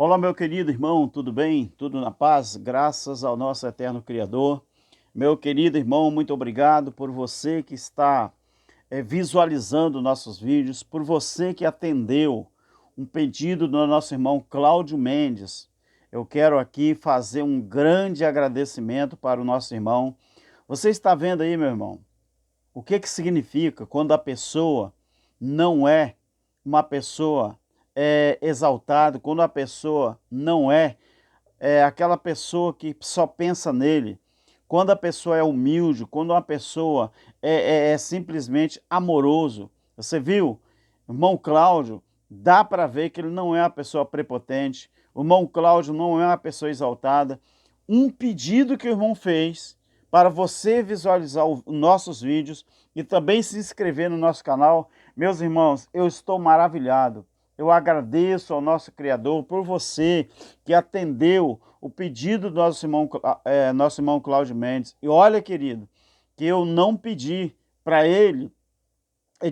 Olá, meu querido irmão, tudo bem? Tudo na paz? Graças ao nosso eterno Criador. Meu querido irmão, muito obrigado por você que está visualizando nossos vídeos, por você que atendeu um pedido do nosso irmão Cláudio Mendes. Eu quero aqui fazer um grande agradecimento para o nosso irmão. Você está vendo aí, meu irmão, o que significa quando a pessoa não é uma pessoa exaltada, quando a pessoa não é aquela pessoa que só pensa nele, quando a pessoa é humilde, quando uma pessoa é simplesmente amoroso. Você viu? O irmão Cláudio, dá para ver que ele não é uma pessoa prepotente, o irmão Cláudio não é uma pessoa exaltada. Um pedido que o irmão fez para você visualizar os nossos vídeos e também se inscrever no nosso canal. Meus irmãos, eu estou maravilhado. Eu agradeço ao nosso Criador por você que atendeu o pedido do nosso irmão Cláudio Mendes. E olha, querido, que eu não pedi para ele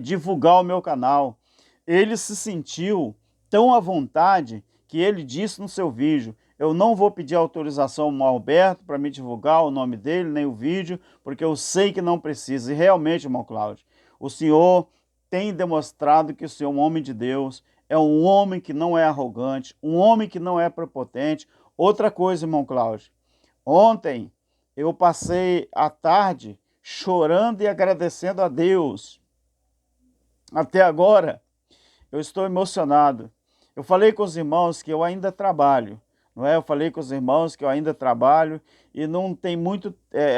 divulgar o meu canal. Ele se sentiu tão à vontade que ele disse no seu vídeo: eu não vou pedir autorização ao Alberto para me divulgar o nome dele, nem o vídeo, porque eu sei que não precisa. E realmente, irmão Cláudio, o senhor tem demonstrado que o senhor é um homem de Deus, é um homem que não é arrogante, um homem que não é prepotente. Outra coisa, irmão Cláudio, ontem eu passei a tarde chorando e agradecendo a Deus. Até agora eu estou emocionado. Eu falei com os irmãos que eu ainda trabalho, não é? Eu falei com os irmãos que eu ainda trabalho e não tem muito,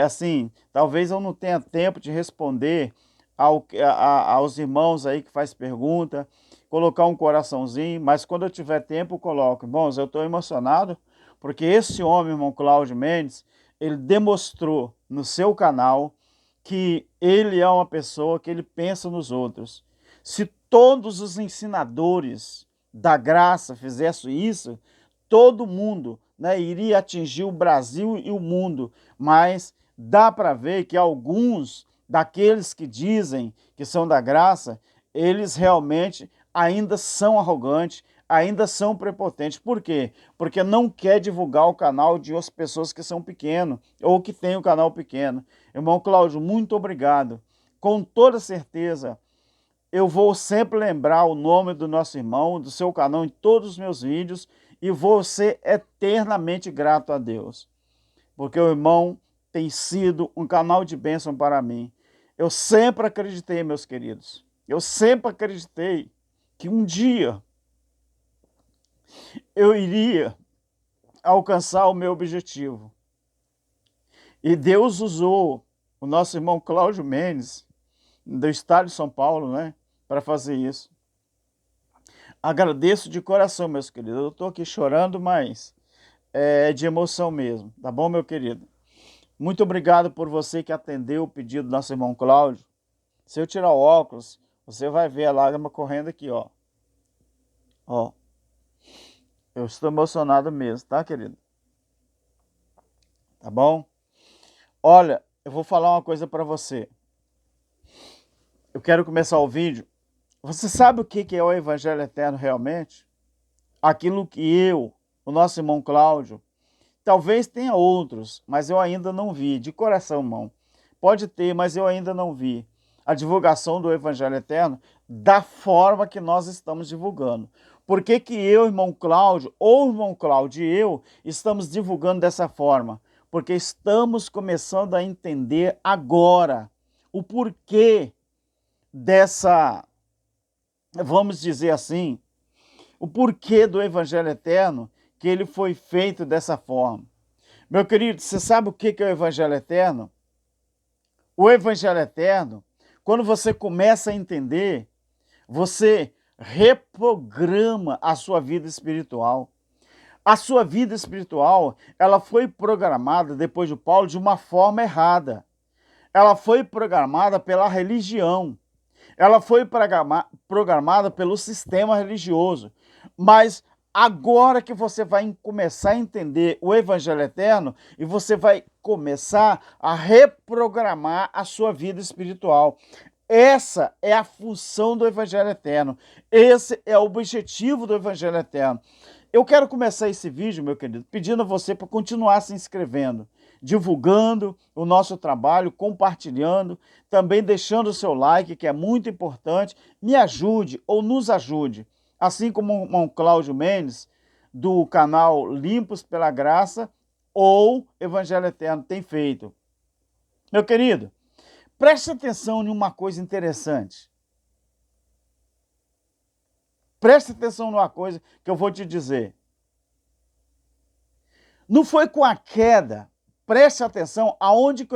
assim, talvez eu não tenha tempo de responder aos irmãos aí que faz pergunta, colocar um coraçãozinho, mas quando eu tiver tempo eu coloco. Irmãos, eu estou emocionado porque esse homem, irmão Cláudio Mendes, ele demonstrou no seu canal que ele é uma pessoa que ele pensa nos outros. Se todos os ensinadores da graça fizessem isso, todo mundo, né, iria atingir o Brasil e o mundo. Mas dá para ver que alguns daqueles que dizem que são da graça, eles realmente ainda são arrogantes, ainda são prepotentes. Por quê? Porque não quer divulgar o canal de outras pessoas que são pequenos ou que têm o canal pequeno. Irmão Cláudio, muito obrigado. Com toda certeza, eu vou sempre lembrar o nome do nosso irmão, do seu canal em todos os meus vídeos e vou ser eternamente grato a Deus, porque o irmão tem sido um canal de bênção para mim. Eu sempre acreditei, meus queridos, eu sempre acreditei que um dia eu iria alcançar o meu objetivo. E Deus usou o nosso irmão Cláudio Mendes, do estado de São Paulo, né, para fazer isso. Agradeço de coração, meus queridos. Eu estou aqui chorando, mas é de emoção mesmo. Tá bom, meu querido? Muito obrigado por você que atendeu o pedido do nosso irmão Cláudio. Se eu tirar o óculos, você vai ver a lágrima correndo aqui, ó. Ó. Eu estou emocionado mesmo, tá, querido? Tá bom? Olha, eu vou falar uma coisa para você. Eu quero começar o vídeo. Você sabe o que é o Evangelho Eterno realmente? Aquilo que eu, o nosso irmão Cláudio, talvez tenha outros, mas eu ainda não vi. De coração, irmão. Pode ter, mas eu ainda não vi a divulgação do Evangelho Eterno da forma que nós estamos divulgando. Por que que eu, irmão Cláudio, ou irmão Cláudio e eu, estamos divulgando dessa forma? Porque estamos começando a entender agora o porquê dessa, vamos dizer assim, o porquê do Evangelho Eterno, que ele foi feito dessa forma. Meu querido, você sabe o que é o Evangelho Eterno? O Evangelho Eterno, quando você começa a entender, você reprograma a sua vida espiritual. A sua vida espiritual, ela foi programada, depois de Paulo, de uma forma errada. Ela foi programada pela religião. Ela foi programada pelo sistema religioso. Mas agora que você vai começar a entender o Evangelho Eterno e você vai começar a reprogramar a sua vida espiritual. Essa é a função do Evangelho Eterno. Esse é o objetivo do Evangelho Eterno. Eu quero começar esse vídeo, meu querido, pedindo a você para continuar se inscrevendo, divulgando o nosso trabalho, compartilhando, também deixando o seu like, que é muito importante. Me ajude ou nos ajude, assim como o irmão Cláudio Mendes, do canal Limpos pela Graça, ou Evangelho Eterno tem feito. Meu querido, preste atenção em uma coisa interessante. Preste atenção numa coisa que eu vou te dizer. Não foi com a queda, preste atenção aonde que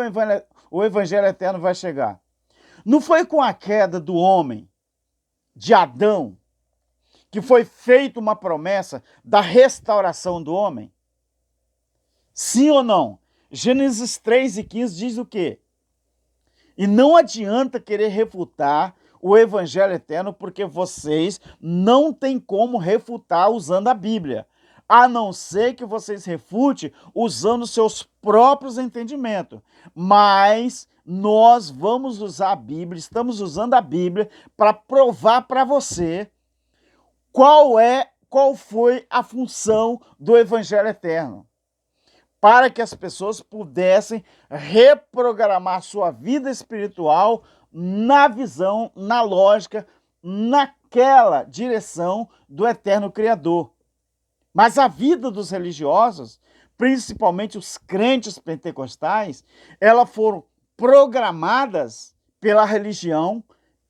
o Evangelho Eterno vai chegar. Não foi com a queda do homem, de Adão, que foi feita uma promessa da restauração do homem? Sim ou não? Gênesis 3:15 diz o quê? E não adianta querer refutar o Evangelho Eterno, porque vocês não têm como refutar usando a Bíblia, a não ser que vocês refutem usando seus próprios entendimentos. Mas nós vamos usar a Bíblia, estamos usando a Bíblia para provar para você qual foi a função do Evangelho Eterno, para que as pessoas pudessem reprogramar sua vida espiritual na visão, na lógica, naquela direção do eterno Criador. Mas a vida dos religiosos, principalmente os crentes pentecostais, elas foram programadas pela religião,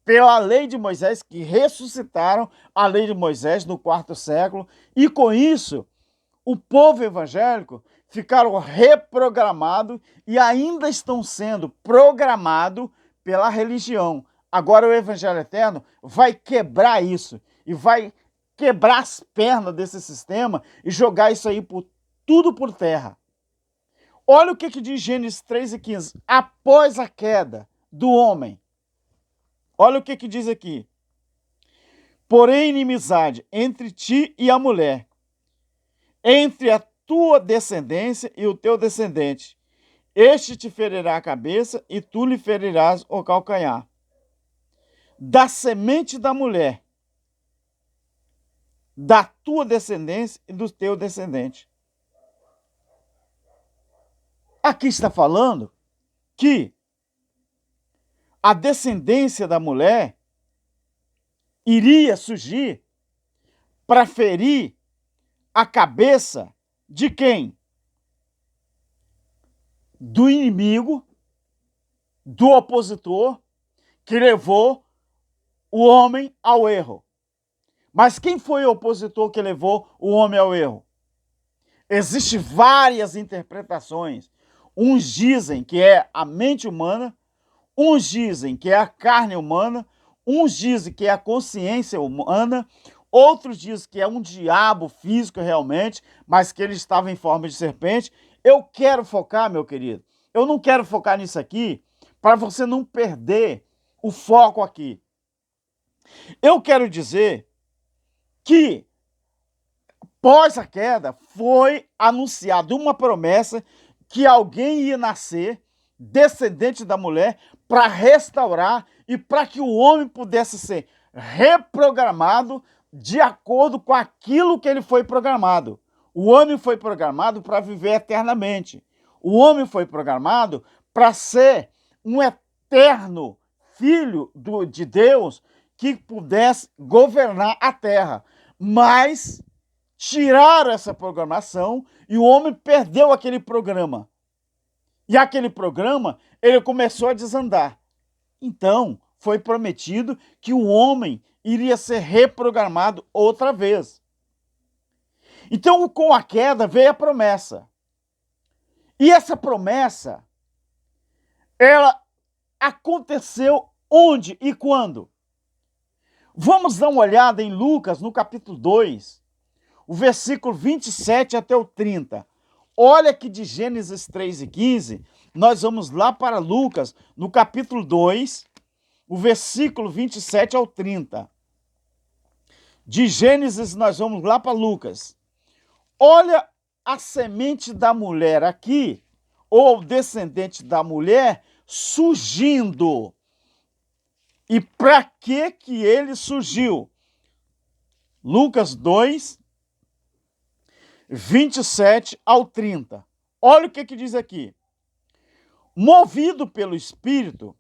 pela lei de Moisés, que ressuscitaram a lei de Moisés no 4º século, e com isso, o povo evangélico ficaram reprogramados e ainda estão sendo programados pela religião. Agora o Evangelho Eterno vai quebrar isso e vai quebrar as pernas desse sistema e jogar isso aí tudo por terra. Olha o que diz Gênesis 3:15. Após a queda do homem, olha o que diz aqui. Porém, inimizade entre ti e a mulher, entre a tua descendência e o teu descendente. Este te ferirá a cabeça e tu lhe ferirás o calcanhar. Da semente da mulher, da tua descendência e do teu descendente. Aqui está falando que a descendência da mulher iria surgir para ferir a cabeça de quem? Do inimigo, do opositor, que levou o homem ao erro. Mas quem foi o opositor que levou o homem ao erro? Existem várias interpretações. Uns dizem que é a mente humana, uns dizem que é a carne humana, uns dizem que é a consciência humana, outros dizem que é um diabo físico realmente, mas que ele estava em forma de serpente. Eu quero focar, meu querido, eu não quero focar nisso aqui para você não perder o foco aqui. Eu quero dizer que, após a queda, foi anunciada uma promessa que alguém ia nascer, descendente da mulher, para restaurar e para que o homem pudesse ser reprogramado de acordo com aquilo que ele foi programado. O homem foi programado para viver eternamente. O homem foi programado para ser um eterno filho de Deus que pudesse governar a terra. Mas tiraram essa programação e o homem perdeu aquele programa. E aquele programa, ele começou a desandar. Então, foi prometido que o homem iria ser reprogramado outra vez. Então, com a queda, veio a promessa. E essa promessa, ela aconteceu onde e quando? Vamos dar uma olhada em Lucas, no capítulo 2, o versículo 27 até o 30. Olha que de Gênesis 3:15, nós vamos lá para Lucas, no capítulo 2, o versículo 27 ao 30. De Gênesis, nós vamos lá para Lucas. Olha a semente da mulher aqui, ou o descendente da mulher, surgindo E para que ele surgiu? Lucas 2, 27 ao 30. Olha o que diz aqui. Movido pelo Espírito,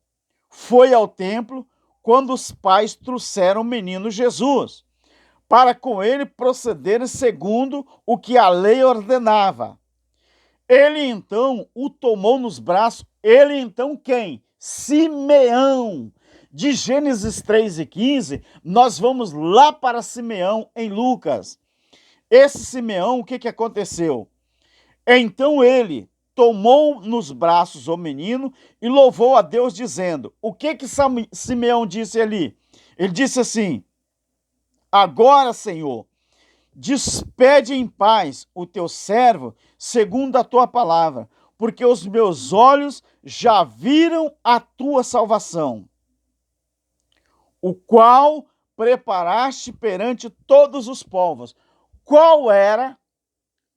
foi ao templo quando os pais trouxeram o menino Jesus, para com ele procederem segundo o que a lei ordenava. Ele então o tomou nos braços. Ele então quem? Simeão. De Gênesis 3 e 15, nós vamos lá para Simeão em Lucas. Esse Simeão, o que aconteceu? Então ele tomou nos braços o menino e louvou a Deus dizendo, o que Simeão disse ali? Ele disse assim, agora, Senhor, despede em paz o teu servo segundo a tua palavra, porque os meus olhos já viram a tua salvação, o qual preparaste perante todos os povos. Qual era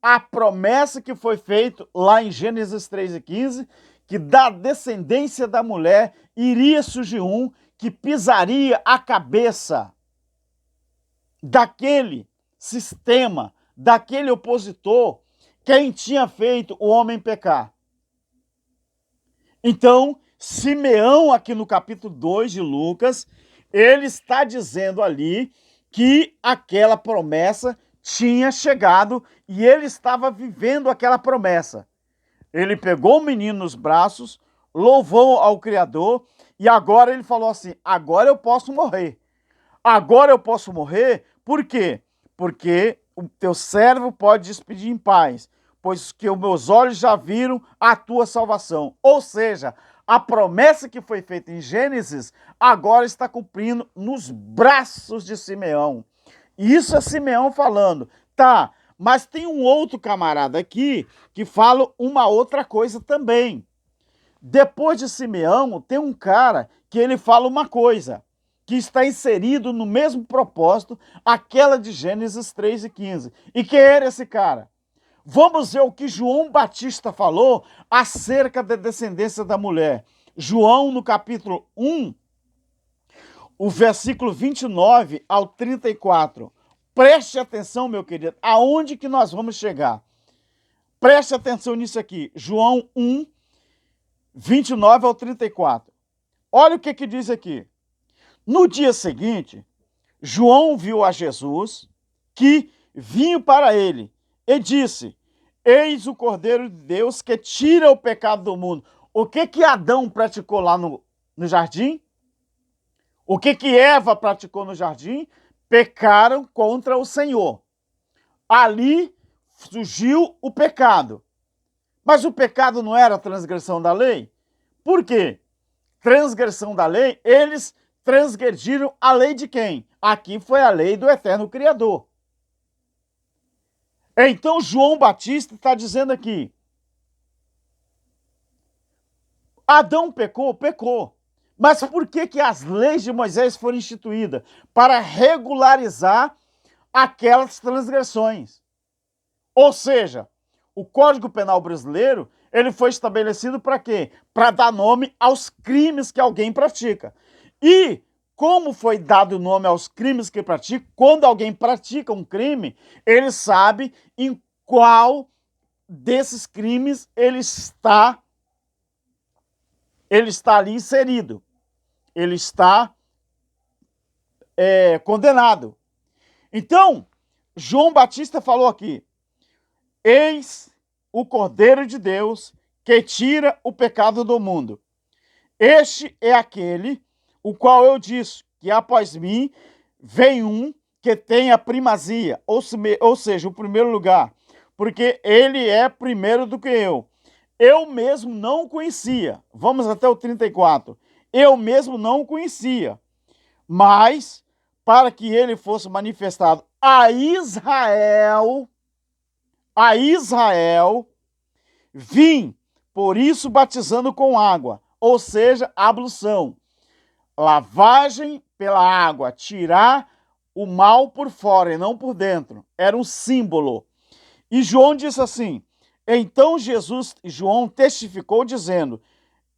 a promessa que foi feita lá em Gênesis 3 e 15, que da descendência da mulher iria surgir um que pisaria a cabeça daquele sistema, daquele opositor, quem tinha feito o homem pecar. Então, Simeão, aqui no capítulo 2 de Lucas, ele está dizendo ali que aquela promessa tinha chegado e ele estava vivendo aquela promessa. Ele pegou o menino nos braços, louvou ao Criador e agora ele falou assim, agora eu posso morrer. Agora eu posso morrer, por quê? Porque o teu servo pode despedir em paz, pois que os meus olhos já viram a tua salvação. Ou seja, a promessa que foi feita em Gênesis, agora está cumprindo nos braços de Simeão. Isso é Simeão falando. Tá, mas tem um outro camarada aqui que fala uma outra coisa também. Depois de Simeão, tem um cara que ele fala uma coisa, que está inserido no mesmo propósito, aquela de Gênesis 3 e 15. E quem era esse cara? Vamos ver o que João Batista falou acerca da descendência da mulher. João, no capítulo 1, o versículo 29 ao 34. Preste atenção, meu querido, aonde que nós vamos chegar? Preste atenção nisso aqui. João 1, 29 ao 34. Olha o que diz aqui. No dia seguinte, João viu a Jesus, que vinha para ele, e disse, eis o Cordeiro de Deus que tira o pecado do mundo. O que Adão praticou lá no jardim? O que Eva praticou no jardim? Pecaram contra o Senhor. Ali surgiu o pecado. Mas o pecado não era transgressão da lei? Por quê? Transgressão da lei, eles transgrediram a lei de quem? Aqui foi a lei do eterno Criador. Então João Batista está dizendo aqui, Adão pecou? Pecou. Mas por que as leis de Moisés foram instituídas? Para regularizar aquelas transgressões. Ou seja, o Código Penal brasileiro, ele foi estabelecido para quê? Para dar nome aos crimes que alguém pratica. E como foi dado nome aos crimes que pratica, quando alguém pratica um crime, ele sabe em qual desses crimes ele está ali inserido. Ele está condenado. Então, João Batista falou aqui, eis o Cordeiro de Deus que tira o pecado do mundo. Este é aquele o qual eu disse que após mim vem um que tem a primazia, ou seja, o primeiro lugar, porque ele é primeiro do que eu. Eu mesmo não o conhecia. Vamos até o 34. Eu mesmo não o conhecia, mas para que ele fosse manifestado a Israel, vim, por isso batizando com água, ou seja, ablução. Lavagem pela água, tirar o mal por fora e não por dentro. Era um símbolo. E João disse assim, então João testificou dizendo,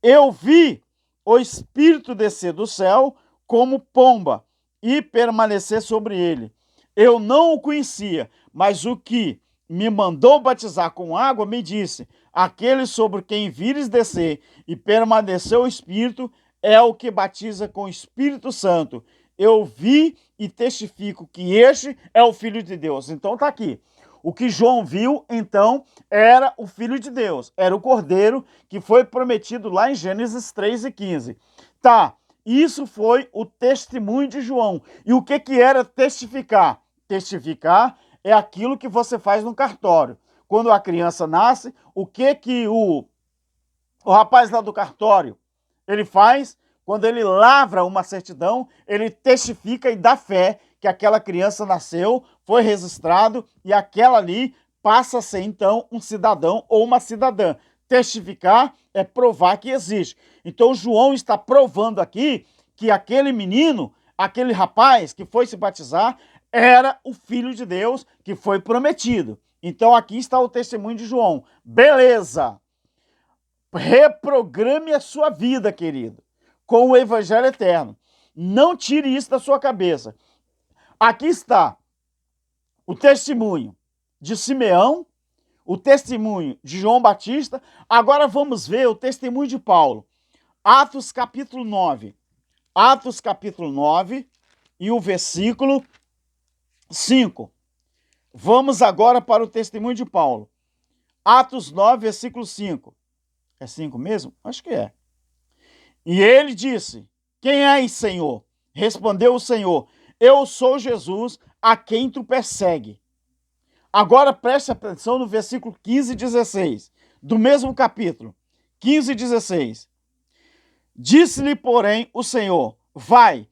eu vi o Espírito descer do céu como pomba e permanecer sobre ele. Eu não o conhecia, mas o que me mandou batizar com água me disse: aquele sobre quem vires descer e permanecer o Espírito é o que batiza com o Espírito Santo. Eu vi e testifico que este é o Filho de Deus. Então tá aqui. O que João viu, então, era o Filho de Deus. Era o Cordeiro que foi prometido lá em Gênesis 3:15. Tá, isso foi o testemunho de João. E o que era testificar? Testificar é aquilo que você faz no cartório. Quando a criança nasce, o que o rapaz lá do cartório, ele faz? Quando ele lavra uma certidão, ele testifica e dá fé que aquela criança nasceu, foi registrado e aquela ali passa a ser, então, um cidadão ou uma cidadã. Testificar é provar que existe. Então, João está provando aqui que aquele menino, aquele rapaz que foi se batizar, era o Filho de Deus que foi prometido. Então, aqui está o testemunho de João. Beleza! Reprograme a sua vida, querido, com o Evangelho Eterno. Não tire isso da sua cabeça. Aqui está o testemunho de Simeão, o testemunho de João Batista. Agora vamos ver o testemunho de Paulo. Atos capítulo 9. Atos capítulo 9 e o versículo 5. Vamos agora para o testemunho de Paulo. Atos 9, versículo 5. É 5 mesmo? Acho que é. E ele disse: quem és, Senhor? Respondeu o Senhor: eu sou Jesus, a quem tu persegue. Agora preste atenção no versículo 15 e 16, do mesmo capítulo. 15 e 16. Disse-lhe, porém, o Senhor: vai,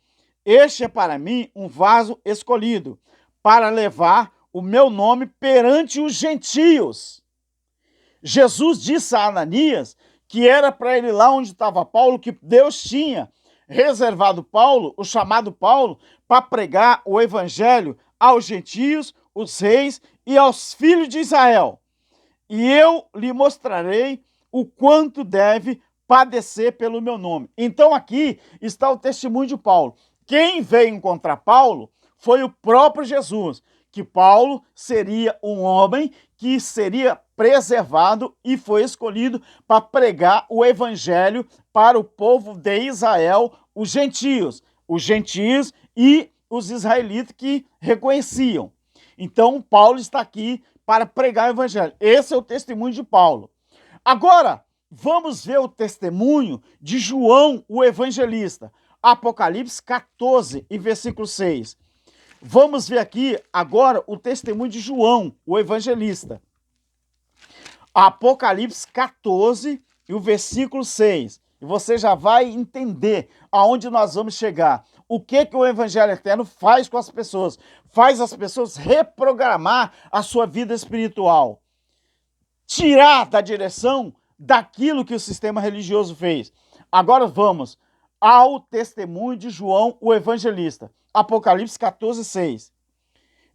este é para mim um vaso escolhido, para levar o meu nome perante os gentios. Jesus disse a Ananias que era para ele ir lá onde estava Paulo, que Deus tinha reservado Paulo, o chamado Paulo, para pregar o evangelho aos gentios, os reis e aos filhos de Israel. E eu lhe mostrarei o quanto deve padecer pelo meu nome. Então aqui está o testemunho de Paulo. Quem veio encontrar Paulo foi o próprio Jesus, que Paulo seria um homem que seria preservado e foi escolhido para pregar o evangelho para o povo de Israel, os gentios e os israelitas que reconheciam. Então, Paulo está aqui para pregar o evangelho. Esse é o testemunho de Paulo. Agora, vamos ver o testemunho de João, o evangelista. Apocalipse 14 e versículo 6. Vamos ver aqui agora o testemunho de João, o evangelista. Apocalipse 14 e o versículo 6. E você já vai entender aonde nós vamos chegar. O que o Evangelho Eterno faz com as pessoas? Faz as pessoas reprogramar a sua vida espiritual. Tirar da direção daquilo que o sistema religioso fez. Agora vamos ao testemunho de João, o evangelista. Apocalipse 14, 6.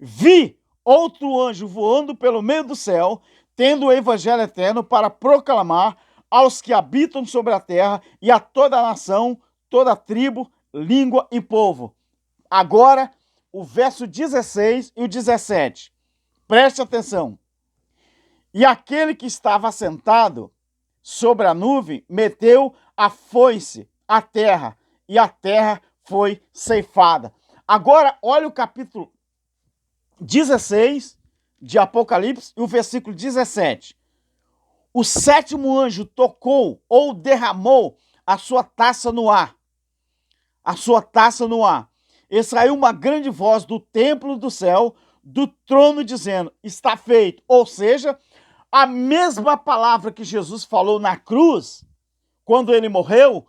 Vi outro anjo voando pelo meio do céu, tendo o evangelho eterno para proclamar aos que habitam sobre a terra e a toda a nação, toda a tribo, língua e povo. Agora, o verso 16 e o 17. Preste atenção. E aquele que estava sentado sobre a nuvem meteu a foice à terra, e a terra foi ceifada. Agora, olha o capítulo 16 de Apocalipse e o versículo 17. O sétimo anjo tocou ou derramou a sua taça no ar. A sua taça no ar. E saiu uma grande voz do templo do céu, do trono, dizendo: está feito. Ou seja, a mesma palavra que Jesus falou na cruz, quando ele morreu,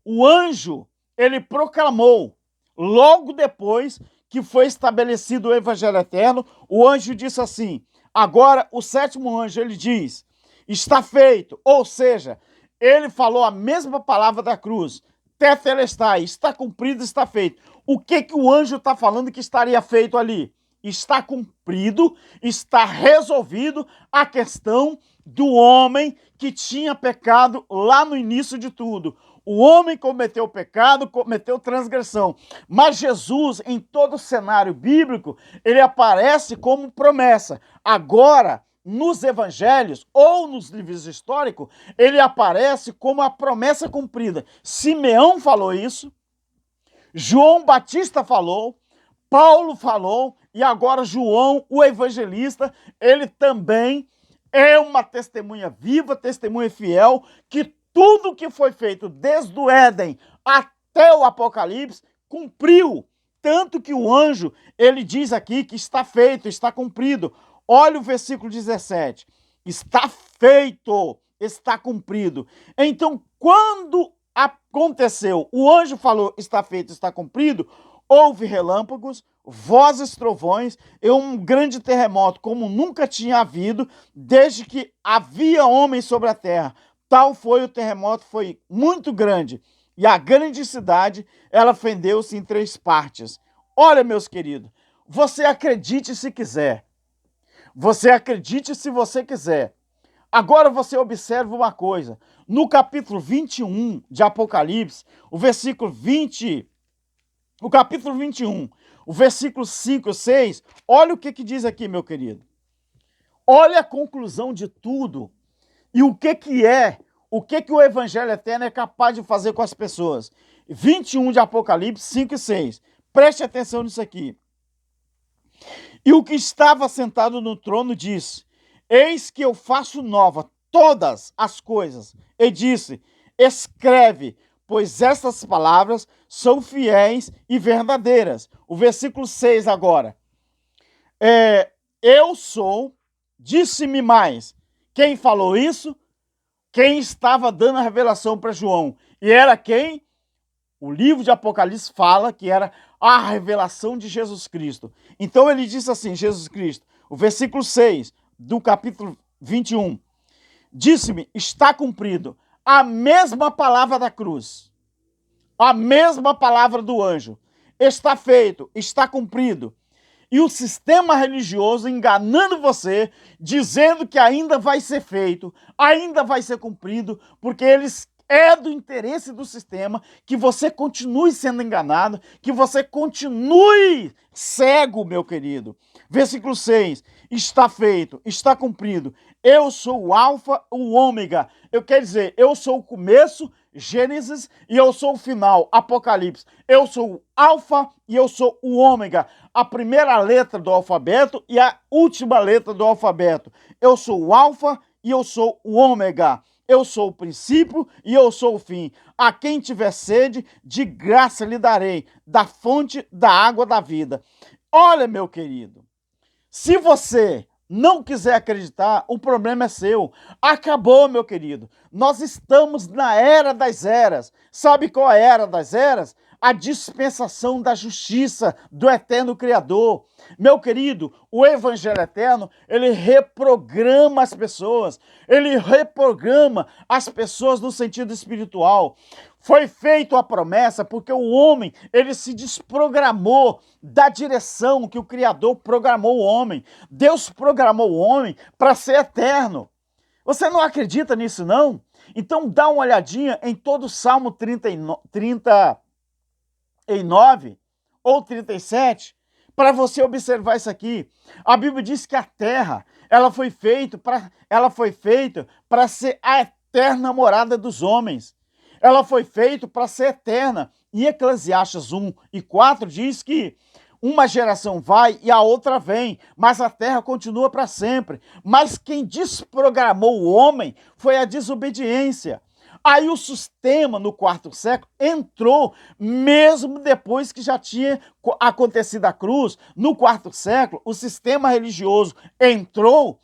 o anjo, ele proclamou. Logo depois que foi estabelecido o evangelho eterno, o anjo disse assim: agora o sétimo anjo, ele diz: está feito. Ou seja, ele falou a mesma palavra da cruz. Tetelestai, está cumprido, está feito. O que o anjo está falando que estaria feito ali? Está cumprido, está resolvido a questão do homem que tinha pecado lá no início de tudo. O homem cometeu pecado, cometeu transgressão. Mas Jesus, em todo o cenário bíblico, ele aparece como promessa. Agora, nos evangelhos ou nos livros históricos, ele aparece como a promessa cumprida. Simeão falou isso, João Batista falou, Paulo falou, e agora João, o evangelista, ele também é uma testemunha viva, testemunha fiel, que tudo que foi feito desde o Éden até o Apocalipse cumpriu. Tanto que o anjo, ele diz aqui que está feito, está cumprido. Olha o versículo 17. Está feito, está cumprido. Então, quando aconteceu, o anjo falou, está feito, está cumprido, houve relâmpagos, vozes, trovões e um grande terremoto, como nunca tinha havido, desde que havia homens sobre a terra. Tal foi o terremoto, foi muito grande. E a grande cidade, ela fendeu-se em 3 partes. Olha, meus queridos, você acredite se quiser. Você acredite se você quiser. Agora você observa uma coisa. No capítulo 21 de Apocalipse, o capítulo 21, o versículo 5 e 6, olha o que diz aqui, meu querido. Olha a conclusão de tudo e o que o evangelho eterno é capaz de fazer com as pessoas. 21 de Apocalipse, 5 e 6. Preste atenção nisso aqui. E o que estava sentado no trono disse: eis que eu faço nova todas as coisas. E disse: escreve, pois estas palavras são fiéis e verdadeiras. O versículo 6 agora. Eu sou, disse-me mais. Quem falou isso? Quem estava dando a revelação para João. E era quem? O livro de Apocalipse fala que era a revelação de Jesus Cristo. Então ele disse assim, Jesus Cristo, o versículo 6 do capítulo 21. Disse-me, está cumprido a mesma palavra da cruz, a mesma palavra do anjo. Está feito, está cumprido. E o sistema religioso enganando você, dizendo que ainda vai ser feito, ainda vai ser cumprido, porque eles é do interesse do sistema que você continue sendo enganado, que você continue cego, meu querido. Versículo 6, está feito, está cumprido. Eu sou o alfa, o ômega. Eu quero dizer, eu sou o começo, Gênesis, e eu sou o final, Apocalipse. Eu sou o alfa e eu sou o ômega. A primeira letra do alfabeto e a última letra do alfabeto. Eu sou o alfa e eu sou o ômega. Eu sou o princípio e eu sou o fim. A quem tiver sede, de graça lhe darei, da fonte da água da vida. Olha, meu querido, se você não quiser acreditar, o problema é seu. Acabou, meu querido. Nós estamos na era das eras. Sabe qual é a era das eras? A dispensação da justiça do eterno Criador. Meu querido, o evangelho eterno, ele reprograma as pessoas. Ele reprograma as pessoas no sentido espiritual. Foi feita a promessa porque o homem, ele se desprogramou da direção que o Criador programou o homem. Deus programou o homem para ser eterno. Você não acredita nisso, não? Então dá uma olhadinha em todo o Salmo 39 ou 37, para você observar isso aqui. A Bíblia diz que a terra, ela foi feita para ser a eterna morada dos homens. Ela foi feita para ser eterna. Em Eclesiastes 1 e 4 diz que uma geração vai e a outra vem, mas a terra continua para sempre. Mas quem desprogramou o homem foi a desobediência. Aí o sistema no 4º século entrou, mesmo depois que já tinha acontecido a cruz. No 4º século, o sistema religioso entrou,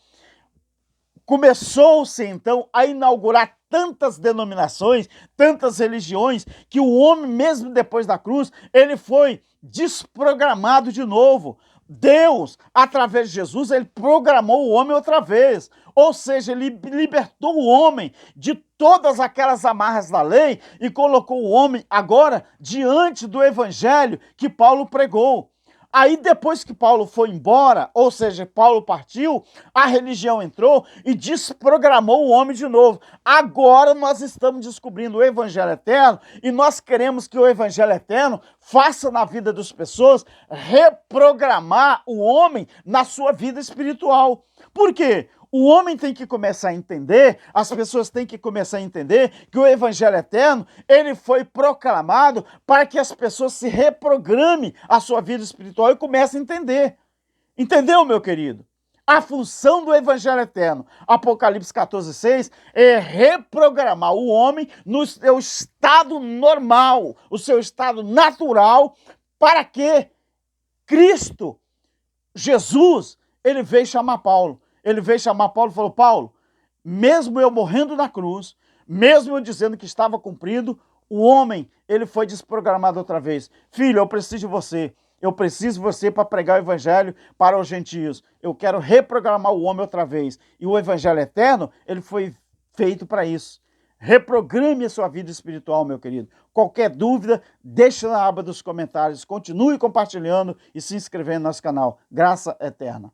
começou-se então a inaugurar tantas denominações, tantas religiões, que o homem, mesmo depois da cruz, ele foi desprogramado de novo. Deus, através de Jesus, ele programou o homem outra vez. Ou seja, ele libertou o homem de todas aquelas amarras da lei e colocou o homem agora diante do evangelho que Paulo pregou. Aí depois que Paulo foi embora, ou seja, Paulo partiu, a religião entrou e desprogramou o homem de novo. Agora nós estamos descobrindo o evangelho eterno e nós queremos que o evangelho eterno faça na vida das pessoas reprogramar o homem na sua vida espiritual. Por quê? O homem tem que começar a entender, as pessoas têm que começar a entender que o evangelho eterno, ele foi proclamado para que as pessoas se reprogramem a sua vida espiritual e comecem a entender. Entendeu, meu querido? A função do evangelho eterno, Apocalipse 14:6, é reprogramar o homem no seu estado normal, o seu estado natural, para que Cristo, Jesus, ele veio chamar Paulo. Ele veio chamar Paulo e falou: Paulo, mesmo eu morrendo na cruz, mesmo eu dizendo que estava cumprido, o homem, ele foi desprogramado outra vez. Filho, eu preciso de você. Eu preciso de você para pregar o evangelho para os gentios. Eu quero reprogramar o homem outra vez. E o evangelho eterno, ele foi feito para isso. Reprograme a sua vida espiritual, meu querido. Qualquer dúvida, deixa na aba dos comentários. Continue compartilhando e se inscrevendo no nosso canal. Graça eterna.